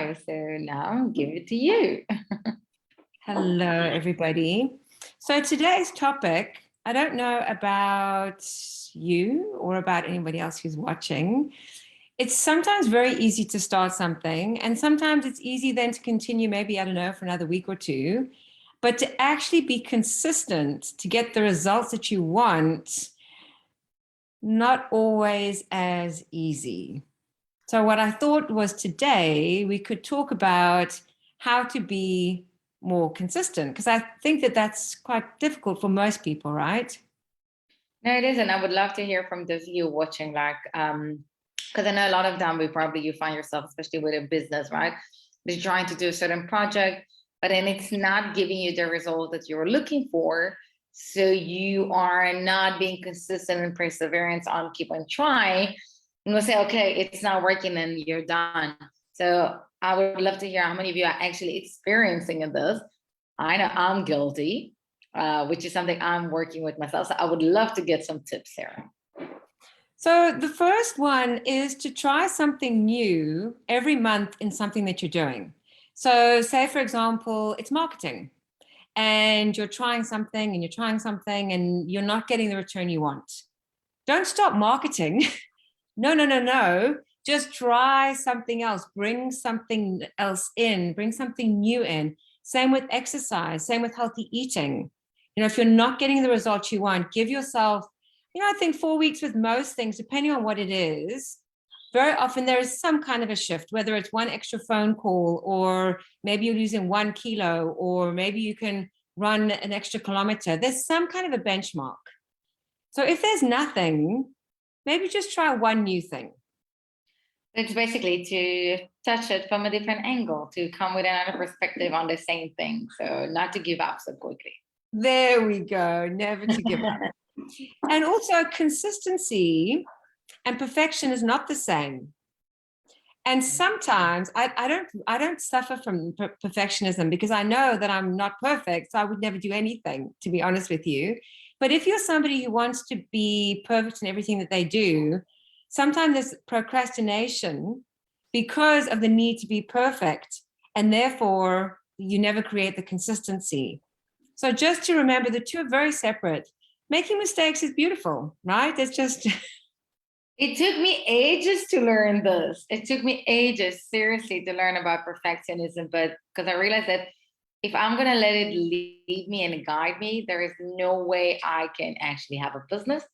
live. So now I'll give it to you. Hello, everybody. So today's topic, I don't know about you or about anybody else who's watching. It's sometimes very easy to start something, and sometimes it's easy then to continue, maybe, I don't know, for another week or two. But to actually be consistent, to get the results that you want, not always as easy. So what I thought was today we could talk about how to be more consistent, because I think that that's quite difficult for most people, right? No, it is. And I would love to hear from those of you watching, because I know a lot of time you find yourself, especially with a business, right? You're trying to do a certain project, but then it's not giving you the result that you're looking for. So you are not being consistent and perseverance on keep on trying. And we'll say, okay, it's not working and you're done. So I would love to hear how many of you are actually experiencing this. I know I'm guilty, which is something I'm working with myself. So I would love to get some tips here. So the first one is to try something new every month in something that you're doing. So say, for example, it's marketing and you're trying something and you're not getting the return you want. Don't stop marketing. No. Just try something else. Bring something else in. Bring something new in. Same with exercise. Same with healthy eating. If you're not getting the results you want, give yourself, I think 4 weeks with most things, depending on what it is. Very often there is some kind of a shift, whether it's one extra phone call, or maybe you're losing 1 kilo, or maybe you can run an extra kilometer. There's some kind of a benchmark. So if there's nothing, maybe just try one new thing. It's basically to touch it from a different angle, to come with another perspective on the same thing. So not to give up so quickly. There we go. Never to give up. And also consistency and perfection is not the same. And sometimes I don't suffer from perfectionism, because I know that I'm not perfect. So I would never do anything, to be honest with you. But if you're somebody who wants to be perfect in everything that they do, sometimes there's procrastination because of the need to be perfect. And therefore, you never create the consistency. So just to remember, the two are very separate. Making mistakes is beautiful, right? It's just... It took me ages to learn this. It took me ages, seriously, to learn about perfectionism. But because I realized that if I'm going to let it lead me and guide me, there is no way I can actually have a business.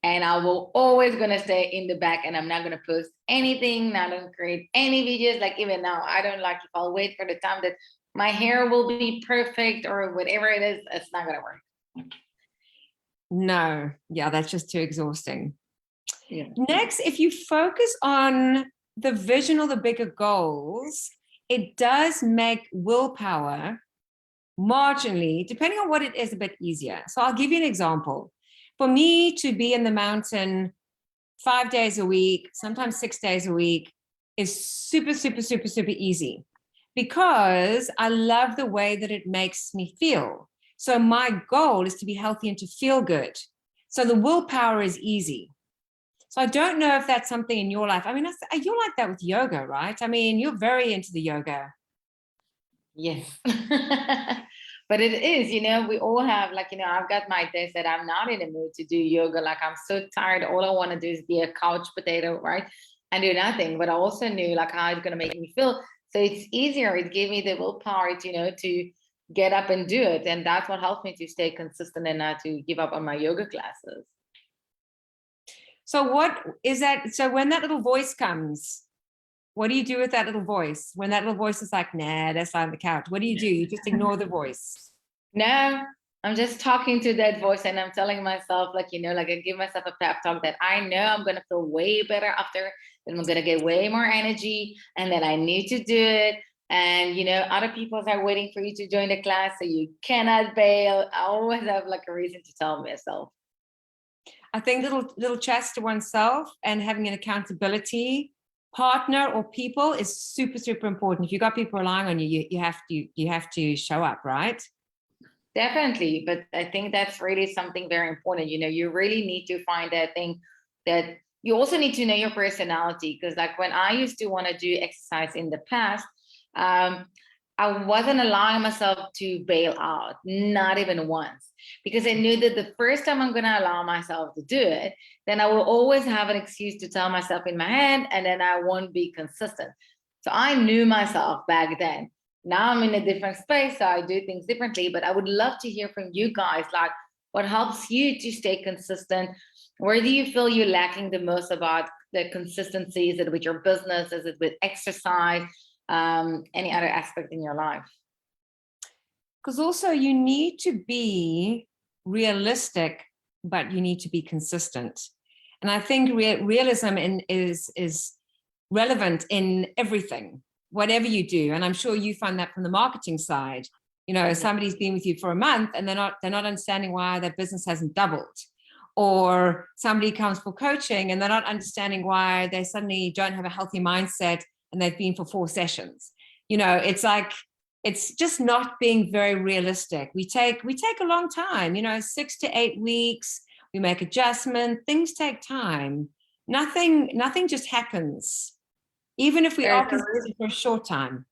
And I will always going to stay in the back, and I'm not going to post anything, not going to create any videos. Like even now, I don't like, if I'll wait for the time that my hair will be perfect or whatever it is, it's not going to work. No, yeah, that's just too exhausting. Yeah. Next, if you focus on the vision or the bigger goals, it does make willpower marginally, depending on what it is, a bit easier. So I'll give you an example. For me to be in the mountain 5 days a week, sometimes 6 days a week, is super easy, because I love the way that it makes me feel. So my goal is to be healthy and to feel good. So the willpower is easy. So I don't know if that's something in your life. I mean, you're like that with yoga, right? I mean, you're very into the yoga. Yes. But it is, we all have, I've got my days that I'm not in the mood to do yoga. Like, I'm so tired. All I want to do is be a couch potato, right? And do nothing. But I also knew how it's going to make me feel. So it's easier. It gave me the willpower, to get up and do it. And that's what helped me to stay consistent and not to give up on my yoga classes. So what is that? So when that little voice comes, what do you do with that little voice? When that little voice is like, nah, that's on the couch. What do? You just ignore the voice? No, I'm just talking to that voice, and I'm telling myself, I give myself a pep talk that I know I'm going to feel way better after, and I'm going to get way more energy, and that I need to do it. And, other people are waiting for you to join the class, so you cannot bail. I always have a reason to tell myself. I think little chats to oneself and having an accountability partner or people is super important. If you got people relying on you, you have to show up, right? Definitely. But I think that's really something very important. You really need to find that thing that you also need to know your personality. Because when I used to want to do exercise in the past, I wasn't allowing myself to bail out, not even once, because I knew that the first time I'm going to allow myself to do it, then I will always have an excuse to tell myself in my head, and then I won't be consistent. So I knew myself back then. Now I'm in a different space, so I do things differently. But I would love to hear from you guys, like what helps you to stay consistent? Where do you feel you're lacking the most about the consistency? Is it with your business? Is it with exercise? Any other aspect in your life? Because also you need to be realistic, but you need to be consistent. And I think realism is relevant in everything, whatever you do. And I'm sure you find that from the marketing side. You know, somebody's been with you for a month and they're not understanding why their business hasn't doubled. Or somebody comes for coaching and they're not understanding why they suddenly don't have a healthy mindset and they've been for 4 sessions. You know, it's like, it's just not being very realistic. We take a long time, you know, 6 to 8 weeks, we make adjustment, things take time. Nothing just happens, even if we are consistent for a short time.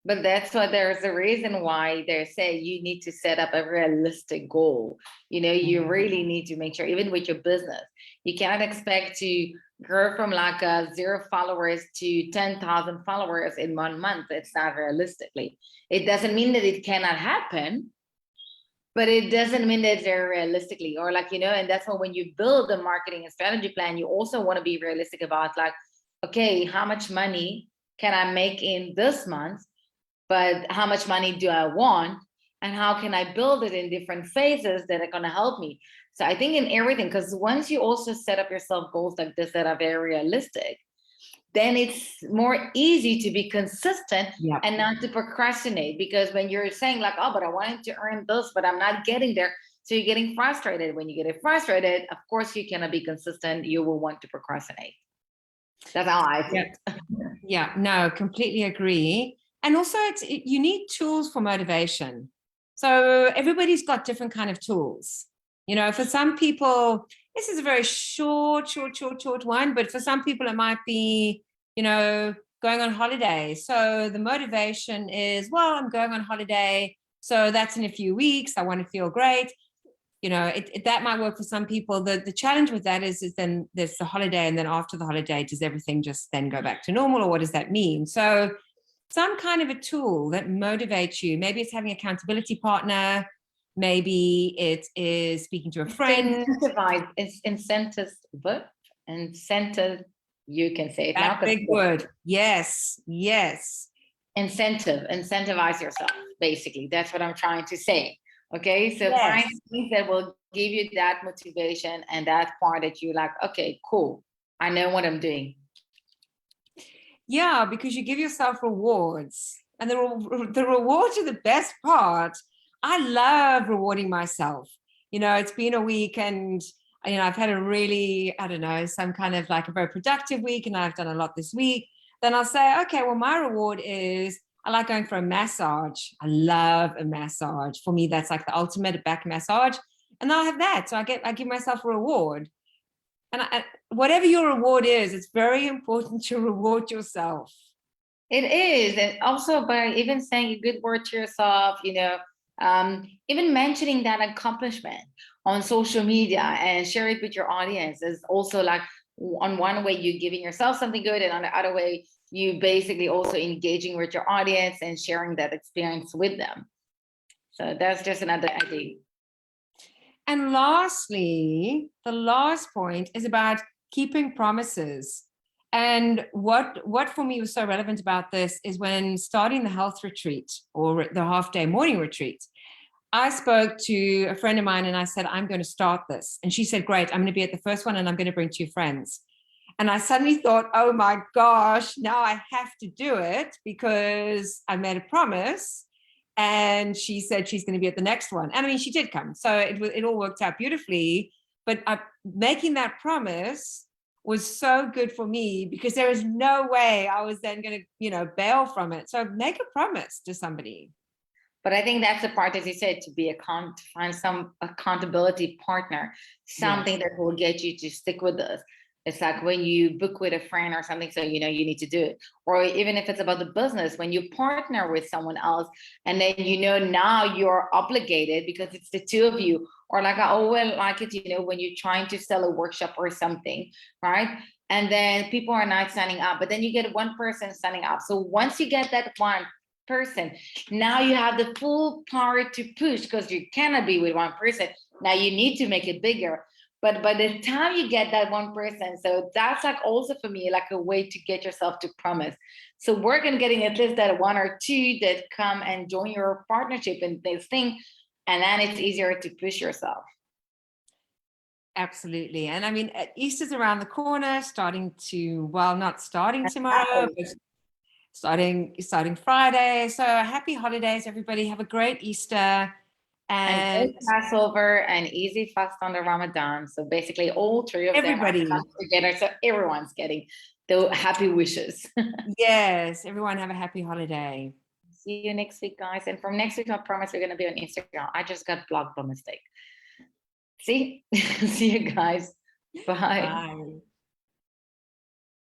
But that's why there's a reason why they say you need to set up a realistic goal. You know, you really need to make sure, even with your business, you cannot expect to grow from like 0 followers to 10,000 followers in 1 month. It's not realistically. It doesn't mean that it cannot happen, but it doesn't mean that it's very realistically, or like, you know, and that's why when you build a marketing and strategy plan, you also want to be realistic about like, okay, how much money can I make in this month? But how much money do I want? And how can I build it in different phases that are going to help me? So I think in everything, because once you also set up yourself goals like this that are very realistic, then it's more easy to be consistent and not to procrastinate. Because when you're saying like, oh, but I wanted to earn this, but I'm not getting there. So you're getting frustrated. When you get frustrated, of course, you cannot be consistent. You will want to procrastinate. That's how I feel. Yeah, no, completely agree. And also you need tools for motivation. So everybody's got different kind of tools. You know, for some people, this is a very short one, but for some people it might be, you know, going on holiday. So the motivation is, well, I'm going on holiday, so that's in a few weeks. I want to feel great. You know, that might work for some people. The challenge with that is then there's the holiday, and then after the holiday, does everything just then go back to normal, or what does that mean? So some kind of a tool that motivates you. Maybe it's having an accountability partner. Maybe it is speaking to a friend. Incentives, but incentive, you can say it that now. Big word. Yes. Incentivize yourself, basically. That's what I'm trying to say. Okay, so find things that will give you that motivation and that part that you're like, okay, cool, I know what I'm doing. Yeah, because you give yourself rewards, and the rewards are the best part. I love rewarding myself. You know, it's been a week and, you know, I've had a really, I don't know, some kind of like a very productive week, and I've done a lot this week. Then I'll say, okay, well, my reward is I like going for a massage. I love a massage. For me, that's like the ultimate back massage. And I'll have that. So I give myself a reward. And whatever your reward is, it's very important to reward yourself. It is. And also by even saying a good word to yourself, you know, even mentioning that accomplishment on social media and share it with your audience is also like, on one way you're giving yourself something good, and on the other way you basically also engaging with your audience and sharing that experience with them. So that's just another idea. And lastly, the last point is about keeping promises. And what for me was so relevant about this is when starting the health retreat or the half-day morning retreat, I spoke to a friend of mine and I said, I'm going to start this. And she said, great, I'm going to be at the first one and I'm going to bring 2 friends. And I suddenly thought, oh my gosh, now I have to do it because I made a promise. And she said she's going to be at the next one. And I mean, she did come. So it all worked out beautifully. But making that promise was so good for me because there is no way I was then going to, you know, bail from it. So make a promise to somebody. But I think that's the part, as you said, to find some accountability partner, something that will get you to stick with us. It's like when you book with a friend or something, so you know you need to do it. Or even if it's about the business, when you partner with someone else, and then you know now you're obligated because it's the two of you. Or like I always like it, you know, when you're trying to sell a workshop or something, right? And then people are not signing up, but then you get one person signing up. So once you get that one person, now you have the full power to push because you cannot be with one person. Now you need to make it bigger. But by the time you get that one person, so that's like also for me like a way to get yourself to promise. So work on getting at least that one or two that come and join your partnership in this thing, and then it's easier to push yourself. Absolutely. And I mean, Easter's around the corner, not starting tomorrow, but starting Friday. So happy holidays, everybody. Have a great Easter. And And good Passover and easy fast on the Ramadan. So basically all three of them are everybody, coming together. So everyone's getting the happy wishes. yes, everyone have a happy holiday. See you next week, guys. And from next week, I promise we're going to be on Instagram. I just got blocked by mistake. See? See you guys. Bye. Bye.